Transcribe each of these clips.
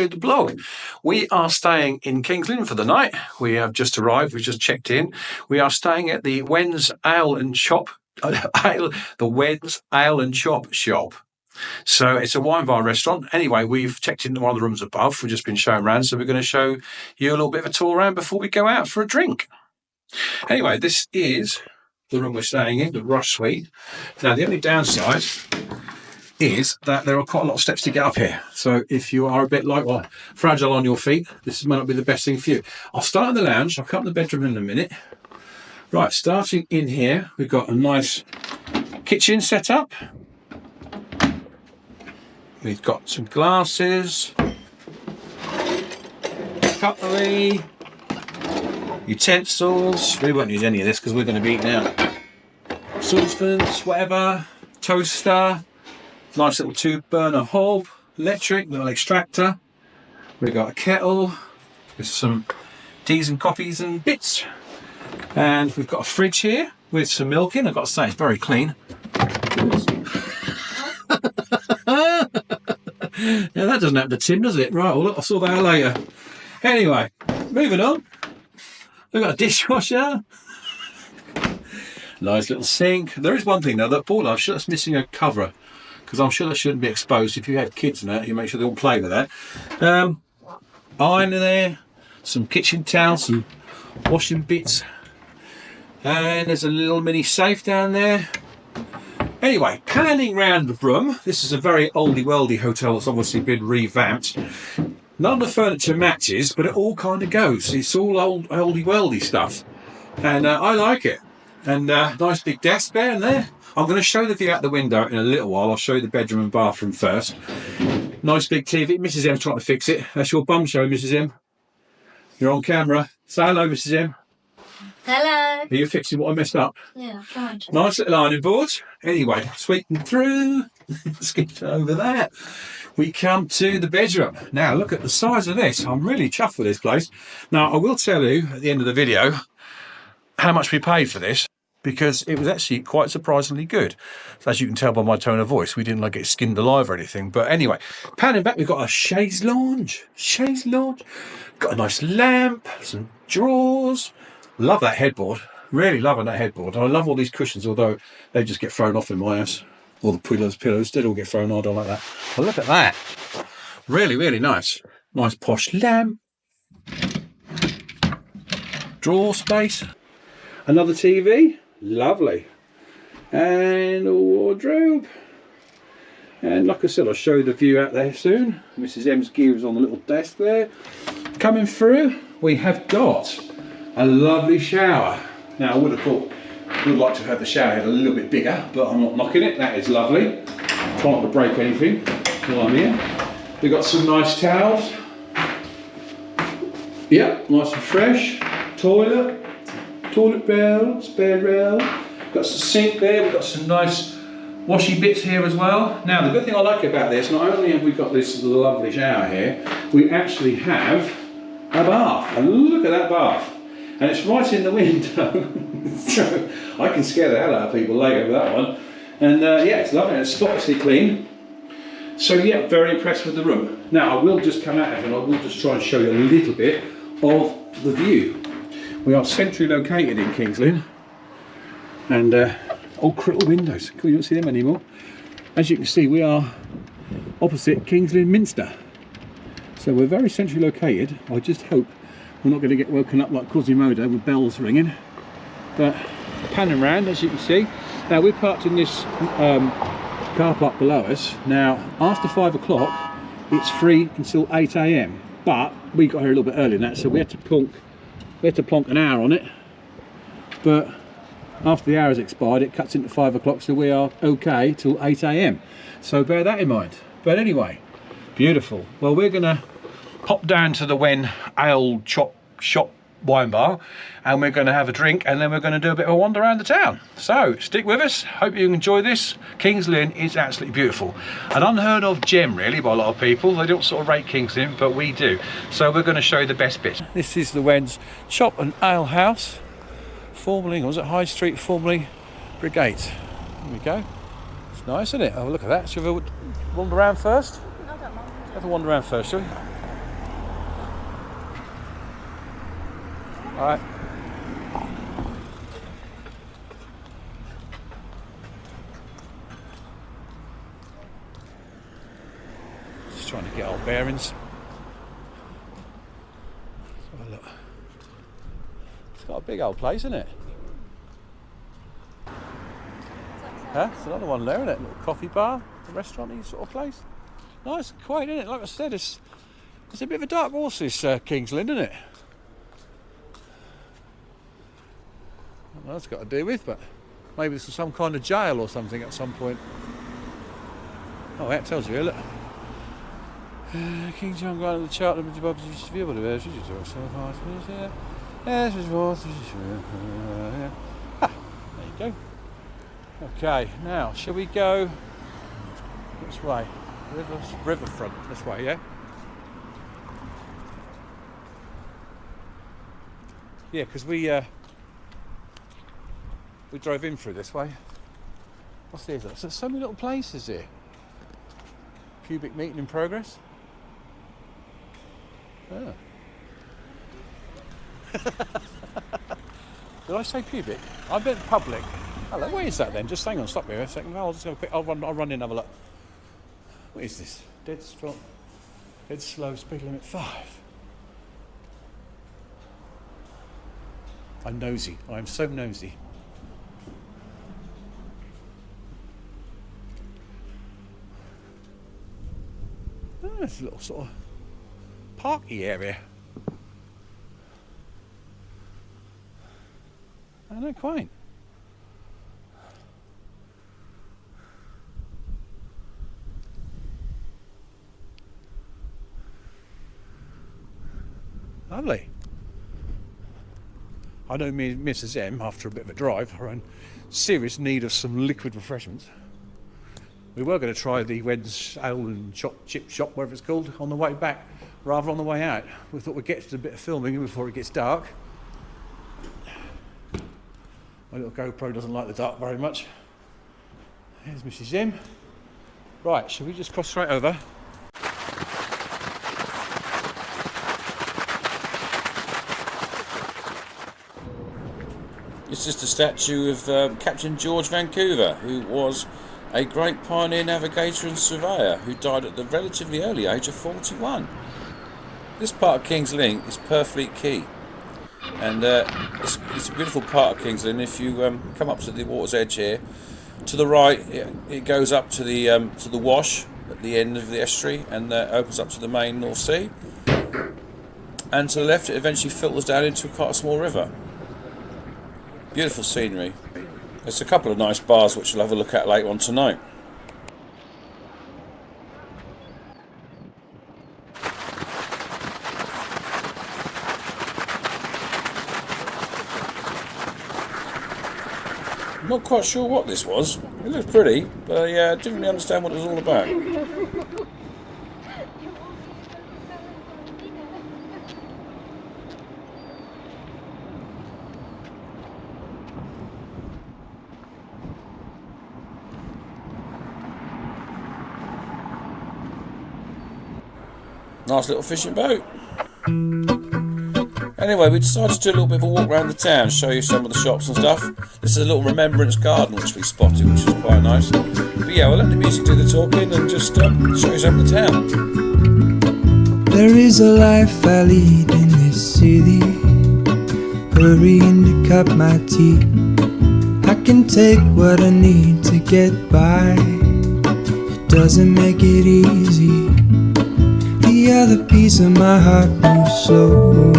to the blog. We are staying in Kings Lynn for the night. We have just arrived. We've just checked in. We are staying at the Wen's Ale and Chop. The Wen's Ale and Chop shop. So it's a wine bar restaurant. Anyway, we've checked into one of the rooms above. We've just been showing around, so we're going to show you a little bit of a tour around before we go out for a drink. Anyway, this is the room we're staying in, the Rush Suite. Now, the only downside is that there are quite a lot of steps to get up here. So if you are a bit fragile on your feet, this might not be the best thing for you. I'll start in the lounge. I'll come to the bedroom in a minute. Right, starting in here, we've got a nice kitchen set up. We've got some glasses, cutlery, utensils. We won't use any of this because we're going to be eating out. Saucepans, whatever, toaster. Nice little 2-burner hob, electric, little extractor. We've got a kettle with some teas and coffees and bits. And we've got a fridge here with some milk in. I've got to say, it's very clean. Now that doesn't happen to Tim, does it? Right, well, I'll sort that out later. Anyway, moving on. We've got a dishwasher. Nice little sink. There is one thing though, that Paul, I'm sure that's missing a cover. Because I'm sure that shouldn't be exposed. If you have kids and that, you make sure they all play with that. Iron in there, some kitchen towels, some washing bits, and there's a little mini safe down there. Anyway, panning round the room, this is a very oldie-worldy hotel that's obviously been revamped. None of the furniture matches, but it all kind of goes. It's all oldie-worldy stuff, and I like it. And nice big desk there and there. I'm going to show the view out the window in a little while. I'll show you the bedroom and bathroom first. Nice big TV. Mrs. M's trying to fix it. That's your bum show, Mrs. M. You're on camera. Say hello, Mrs. M. Hello. Are you fixing what I messed up? Yeah, fine. Nice little ironing board. Anyway, sweeping through. Skip over that. We come to the bedroom. Now, look at the size of this. I'm really chuffed with this place. Now, I will tell you at the end of the video how much we paid for this, because it was actually quite surprisingly good. So as you can tell by my tone of voice, we didn't get skinned alive or anything. But anyway, panning back, we've got a chaise lounge. Chaise lounge. Got a nice lamp, some drawers. Love that headboard. Really loving that headboard. I love all these cushions, although they just get thrown off in my house. All the pillows did all get thrown. I don't like that. But look at that. Really, really nice. Nice posh lamp. Drawer space. Another TV. Lovely. And a wardrobe. And like I said, I'll show you the view out there soon. Mrs. M's gear is on the little desk there. Coming through, we have got a lovely shower. Now, I would have thought we'd like to have the shower head a little bit bigger, but I'm not knocking it. That is lovely. Try not to break anything while I'm here. We've got some nice towels. Yep, nice and fresh. Toilet rail, spare rail. Got some sink there. We've got some nice washy bits here as well. Now, the good thing I like about this, not only have we got this lovely shower here, we actually have a bath. And look at that bath. And it's right in the window. So I can scare the hell out of people later with that one. And yeah, it's lovely. It's spotlessly clean. So yeah, very impressed with the room. Now, I will just come out of it and I will just try and show you a little bit of the view. We are centrally located in Kings Lynn, and old critical windows. You don't see them anymore. As you can see, we are opposite Kings Lynn Minster, so we're very centrally located. I just hope we're not going to get woken up like Quasimodo with bells ringing. But panning around, as you can see. Now, we're parked in this car park below us. Now, after 5 o'clock, it's free until 8 AM. But we got here a little bit earlier than that, so we had to plonk an hour on it, but after the hour has expired it cuts into 5 o'clock, so we are okay till 8 AM, so bear that in mind. But anyway, beautiful. Well, we're gonna pop down to the Wen Ale Chop Shop wine bar and we're going to have a drink, and then we're going to do a bit of a wander around the town. So stick with us. Hope you enjoy this. Kings Lynn is absolutely beautiful. An unheard of gem really by a lot of people. They don't sort of rate Kings Lynn, but we do. So we're going to show you the best bit. This is the Wen's Chop and Ale House, formerly, was it High Street, formerly Brigade. There we go. It's nice, isn't it? Oh, look at that. Shall we wander around first? I don't mind. Have a wander around first, shall we? Alright. Just trying to get our bearings. Let's have a look. It's got a big old place, isn't it? Huh? It's another one there, isn't it? A little coffee bar, a restaurant-y sort of place. Nice and quiet, isn't it? Like I said, it's a bit of a dark horse, this Kings Lynn, isn't it? I don't know what it's got to do with, but maybe this is some kind of jail or something at some point. Oh, that tells you, look. King's Young Grand of the Charter of the Bubs used to be able to bear. There you go. Okay, now shall we go which way? Riverfront, this way, yeah? Yeah, because we drove in through this way. What's this? There's so many little places here. Cubic meeting in progress. Oh. Did I say pubic? I meant public. Hello, where is that then? Just hang on, stop here a second. I'll just go quick. I'll run in and have a look. What is this? Dead slow, speed limit 5. I'm nosy. I'm so nosy. Oh, it's a little sort of parky area. I know, quite. Lovely. I know me and Mrs. M, after a bit of a drive, are in serious need of some liquid refreshments. We were going to try the Wed's Ale and Chip Shop, whatever it's called, on the way back, rather on the way out. We thought we'd get to a bit of filming before it gets dark. My little GoPro doesn't like the dark very much. Here's Mrs. M. Right, shall we just cross straight over? It's just a statue of Captain George Vancouver, who was a great pioneer navigator and surveyor who died at the relatively early age of 41. This part of Kings Lynn is perfectly key, and it's a beautiful part of Kings Lynn. If you come up to the water's edge here, to the right it goes up to the wash at the end of the estuary, and opens up to the main North Sea, and to the left it eventually filters down into quite a small river. Beautiful scenery. There's a couple of nice bars which we'll have a look at later on tonight. I'm not quite sure what this was. It looked pretty, but I didn't really understand what it was all about. Nice little fishing boat. Anyway, we decided to do a little bit of a walk around the town, show you some of the shops and stuff. This is a little remembrance garden which we spotted, which is quite nice. But yeah, we'll let the music do the talking and just show you some of the town. There is a life I lead in this city, hurrying to cut my teeth. I can take what I need to get by. It doesn't make it easy. The other piece of my heart moves slow,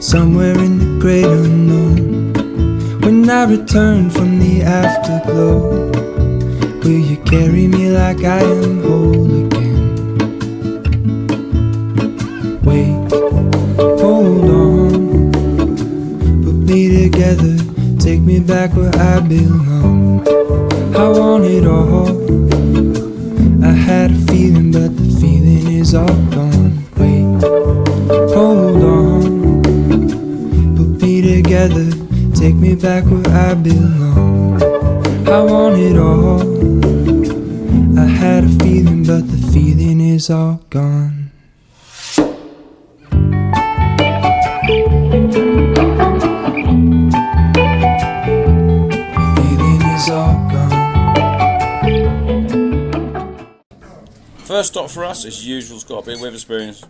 somewhere in the great unknown. When I return from the afterglow, will you carry me like I am whole again? Wait, hold on, put me together, take me back where I belong. I want it all. I had a feeling, but the feeling is all gone. Wait, hold on, put me together, take me back where I belong. I want it all. I had a feeling, but the feeling is all gone. First stop for us, as usual, has got to be Witherspoons.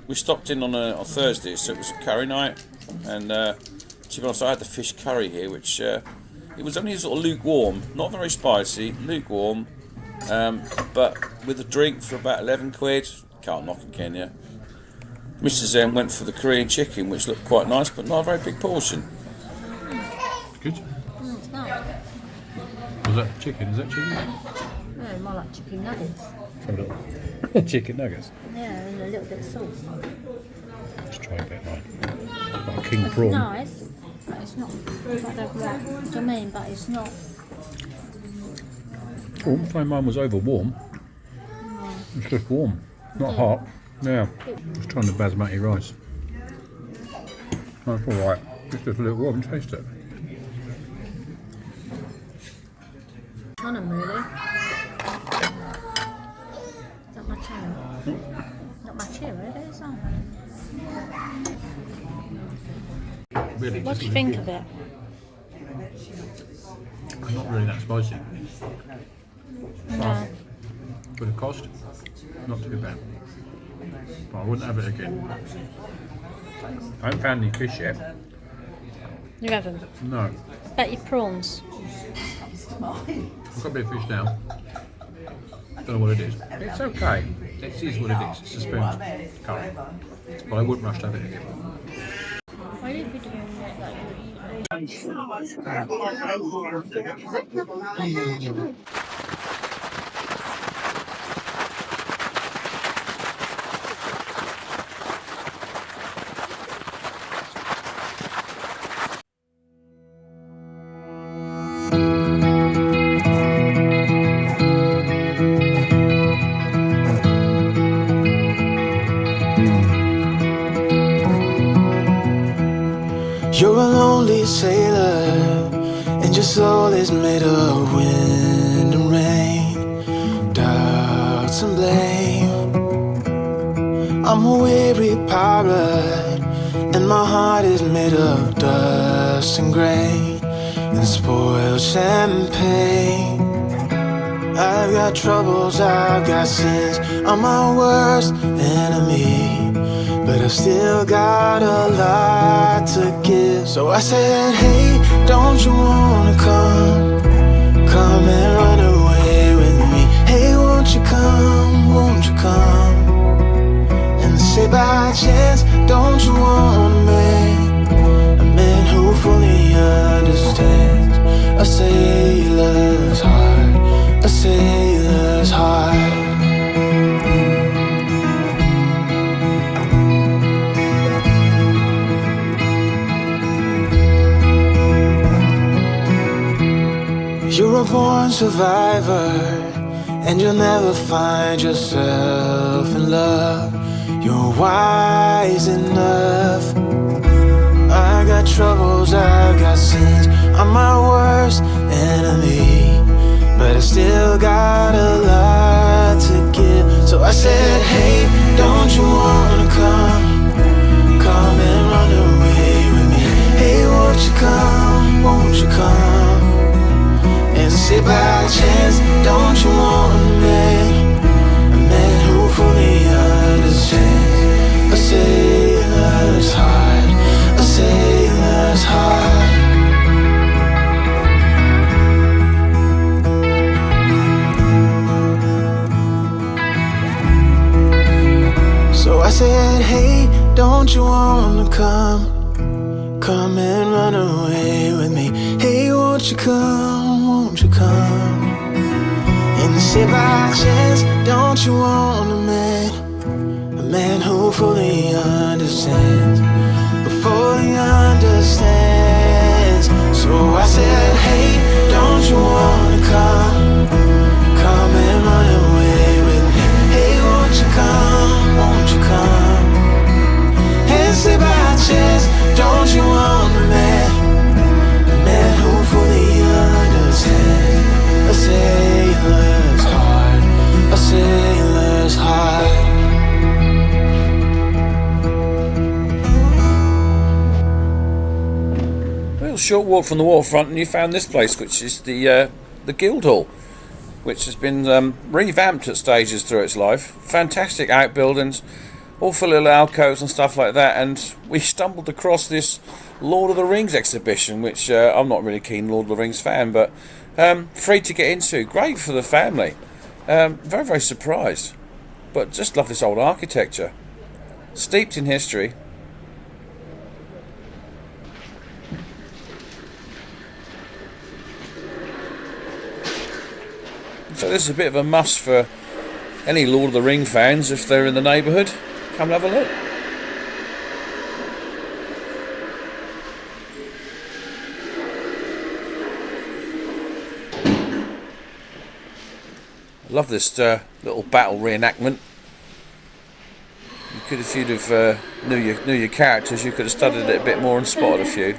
We stopped in on Thursday, so it was a curry night, and to be honest, I had the fish curry here, which it was only sort of lukewarm, not very spicy, lukewarm, but with a drink for about 11 quid. Can't knock it, can you? Mrs. M went for the Korean chicken, which looked quite nice, but not a very big portion. Good. It's nice. Was that chicken? Is that chicken? No, more like chicken nuggets. Have a look. Chicken nuggets. Yeah, and a little bit of sauce. Let's try a bit like a king It's prawn. nice, but it's not like that. Do you know what I mean? But it's not. Oh, I find mine was over warm. It's just warm, not hot. Yeah, just trying the basmati rice. That's alright. It's just a little warm. Taste it. On them really. Not much here. Not much here, really, is there? Really, What do you think of it? Not really that spicy. No. For the cost, not too bad. But I wouldn't have it again. I haven't found any fish yet. You haven't? No. Bet your prawns. I've got a bit of fish now. Don't know what it is. It's okay. It is what it is. It's a spoon curry. But I wouldn't rush to have it again. Why are you doing that? You're a lonely sailor, and your soul is made of wind and rain, doubts and blame. I'm a weary pirate, and my heart is made of dust and grain and spoiled champagne. I've got troubles, I've got sins, I'm my worst enemy, but I've still got a lot to give. So I said, hey, don't you wanna come and run away with me? Hey, won't you come, won't you come? And say by chance, don't you wanna make a man who fully understands a sailor's heart, a sailor's heart. You're a born survivor, and you'll never find yourself in love. You're wise enough. I got troubles, I got sins, I'm my worst enemy, but I still got a lot to give. So I said, hey, don't you wanna come and run away with me? Hey, won't you come, won't you come? And say by chance, don't you wanna make a man who fully understands a sailor's heart, a sailor's heart. So I said, hey, don't you wanna come and run away with me? Hey, won't you come, won't you come? And say by chance, don't you wanna meet a man who fully understands, who fully understands? So I said, hey, don't you wanna come and run away with me? Hey, won't you come, won't you come? And say by chance, don't you wanna meet a man who fully understands a sailor's heart, a sailor's heart. A little short walk from the waterfront, and you found this place, which is the Guildhall, which has been revamped at stages through its life. Fantastic outbuildings, all full of alcoves and stuff like that. And we stumbled across this Lord of the Rings exhibition, which I'm not really keen Lord of the Rings fan, but free to get into. Great for the family. Very, very surprised. But just love this old architecture. Steeped in history. So this is a bit of a must for any Lord of the Ring fans if they're in the neighbourhood. Come and have a look. Love this little battle reenactment. You could, if you'd have knew your characters, you could have studied it a bit more and spotted a few.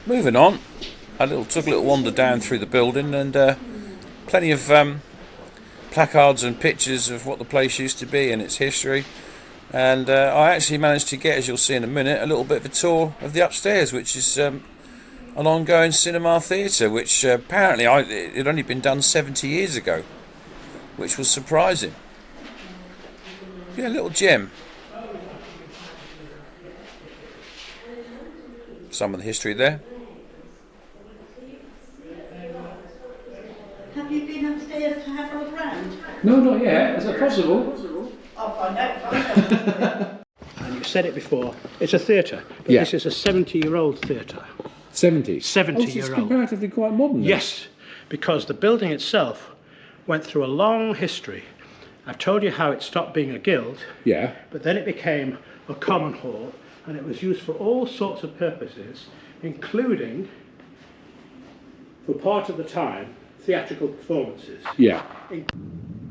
Moving on, took a little wander down through the building, and plenty of placards and pictures of what the place used to be and its history. And I actually managed to get, as you'll see in a minute, a little bit of a tour of the upstairs, which is an ongoing cinema theatre, which apparently it had only been done 70 years ago, which was surprising. Yeah, a little gem. Some of the history there. Have you been upstairs to have a look round? No, not yet. Is that possible? I'll find out. And you said it before, it's a theatre, but Yeah. this is a 70-year-old theatre. 70. 70 Oh, so it's year old. comparatively quite modern. Then. Yes, because the building itself went through a long history. I've told you how it stopped being a guild, Yeah. but then it became a common hall, and it was used for all sorts of purposes, including, for part of the time, theatrical performances. Yeah.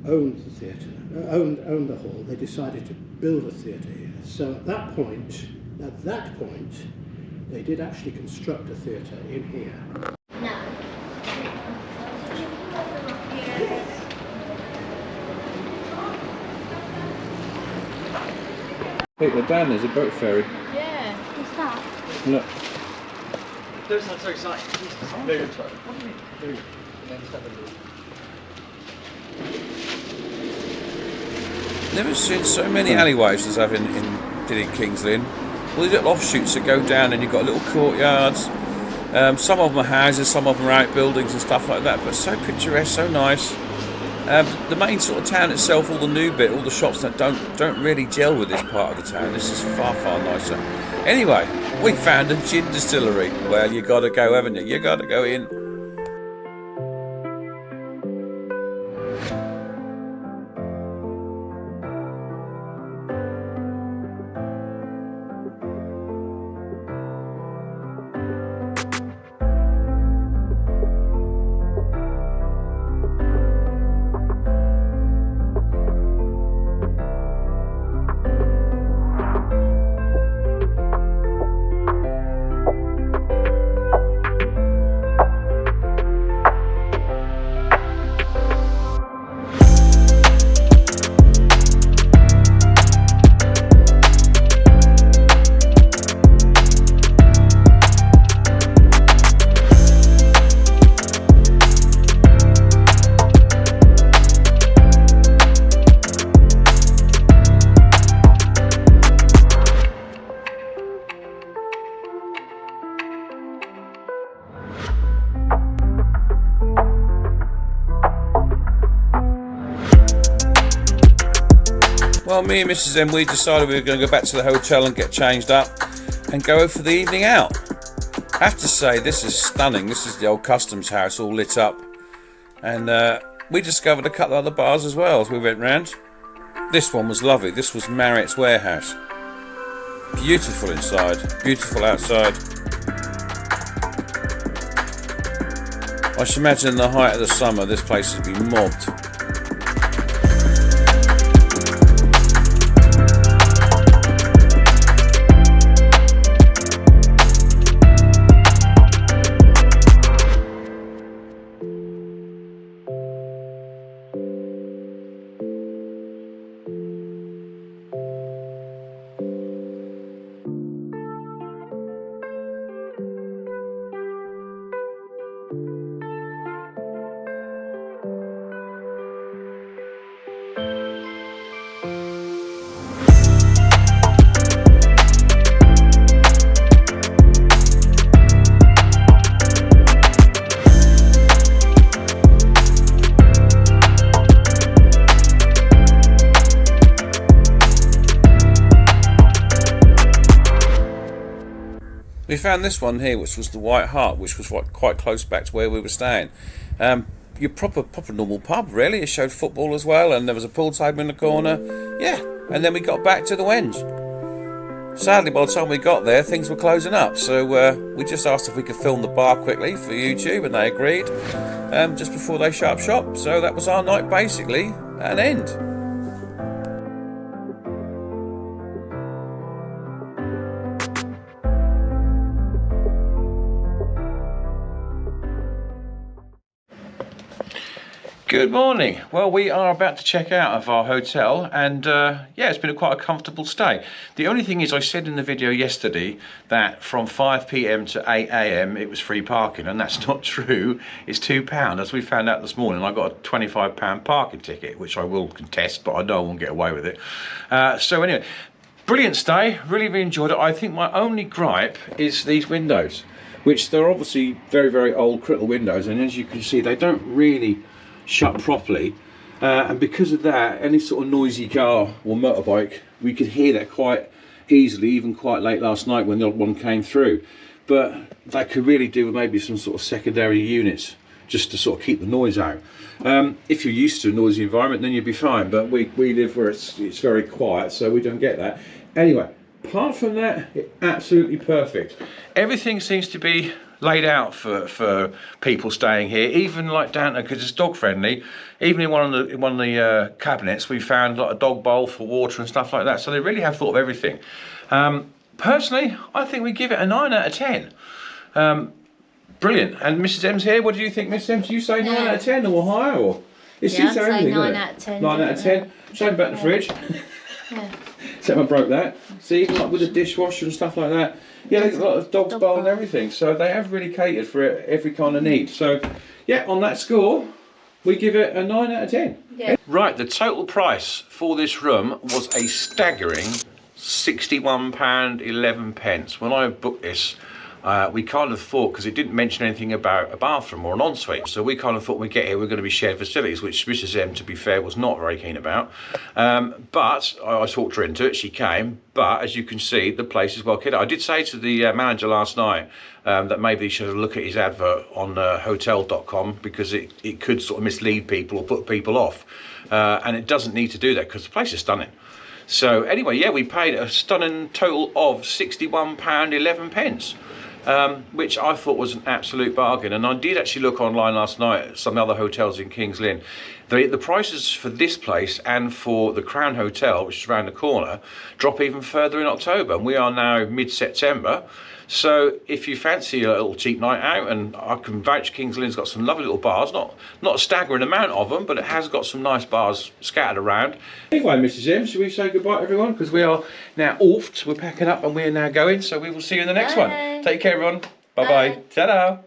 Owned the theatre, owned the hall. They decided to build a theatre here. So at that point, they did actually construct a theatre in here. Hey, down there's a boat ferry. Yeah. What's that? Look. Those sound so exciting. Very exciting. Never seen so many alleyways as I've did in Kings Lynn. All these little offshoots that go down, and you've got little courtyards. Some of them are houses, some of them are outbuildings and stuff like that. But so picturesque, so nice. The main sort of town itself, all the new bit, all the shops that don't really gel with this part of the town. This is far, far nicer. Anyway, we found a gin distillery. Well, you got to go, haven't you? You got to go in. Well, me and Mrs. M, we decided we were going to go back to the hotel and get changed up and go for the evening out. I have to say, this is stunning. This is the old customs house all lit up, and we discovered a couple of other bars as well as we went round. This one was lovely. This was Marriott's Warehouse. Beautiful inside, beautiful outside. I should imagine in the height of the summer this place would be mobbed. We found this one here, which was the White Hart, which was quite close back to where we were staying. Your proper normal pub, really. It showed football as well, and there was a pool table in the corner. Yeah, and then we got back to the Wenge. Sadly, by the time we got there, things were closing up, so we just asked if we could film the bar quickly for YouTube, and they agreed just before they shut up shop. So that was our night, basically, at an end. Good morning. Well, we are about to check out of our hotel, and yeah, it's been quite a comfortable stay. The only thing is, I said in the video yesterday that from 5 p.m. to 8 a.m. it was free parking, and that's not true. It's £2, as we found out this morning. I got a £25 parking ticket, which I will contest, but I know I won't get away with it. So anyway, brilliant stay. Really enjoyed it. I think my only gripe is these windows, which they're obviously very old crystal windows, and as you can see, they don't really shut properly, and because of that, any sort of noisy car or motorbike, we could hear that quite easily, even quite late last night when the odd one came through. But that could really do with maybe some sort of secondary units just to sort of keep the noise out. If you're used to a noisy environment, then you'd be fine, but we live where it's very quiet, so we don't get that. Anyway, apart from that, it's absolutely perfect. Everything seems to be laid out for people staying here, even like down there, because it's dog friendly. Even in one of the cabinets, we found like a dog bowl for water and stuff like that. So they really have thought of everything. Personally, I think we give it a 9 out of 10. Brilliant. And Mrs. M's here. What do you think, Mrs. M? Do you say 9 out of 10 or higher? Or it's yeah, I'd say everything, 9 out of 10. 9 out of 10. Shame about the fridge. Yeah. Except I broke that. See, like with the dishwasher and stuff like that. Yeah, they've got a lot of dog's bowl and everything, so they have really catered for every kind of need. So, yeah, on that score, we give it a 9 out of 10. Yeah. Right, the total price for this room was a staggering £61.11. When I booked this, we kind of thought, because it didn't mention anything about a bathroom or an ensuite, so we kind of thought when we get here we're going to be shared facilities, which Mrs. M, to be fair, was not very keen about. But I talked her into it, she came, but as you can see, the place is well kitted. I did say to the manager last night that maybe he should look at his advert on hotel.com, because it could sort of mislead people or put people off, and it doesn't need to do that because the place is stunning. So anyway, yeah, we paid a stunning total of £61.11. Which I thought was an absolute bargain, and I did actually look online last night at some other hotels in Kings Lynn. The prices for this place and for the Crown Hotel, which is around the corner, drop even further in October, and we are now mid-September. So if you fancy a little cheap night out, and I can vouch Kings Lynn's got some lovely little bars, not a staggering amount of them, but it has got some nice bars scattered around. Anyway, Mrs. M, should we say goodbye to everyone? Because we are now off, we're packing up and we're now going, so we will see you in the next one. Take care, everyone. Bye-bye. Ta-da.